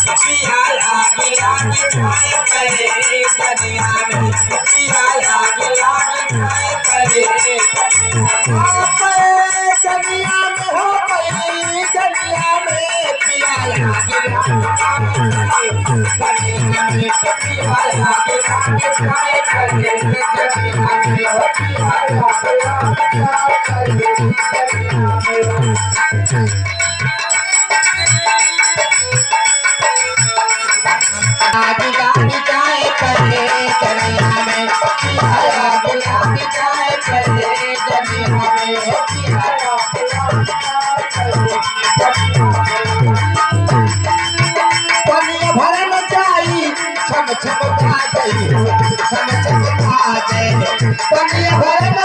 पिया लागे लागे खाए करे जनिया में पिया लागे लागे खाए करे आप जनिया में हो गई जनिया में पिया लागे लागे जनिया में पिया लागे लागे खाए करे जनिया में पिया लागे लागे आदि गाड़ी जाए करे जनिया में पिया लागे लागे जाए करे जनिया में पिया लागे लागे पानी भरन जाई छम छम आ जाई छम छम आ जाए पानी भरन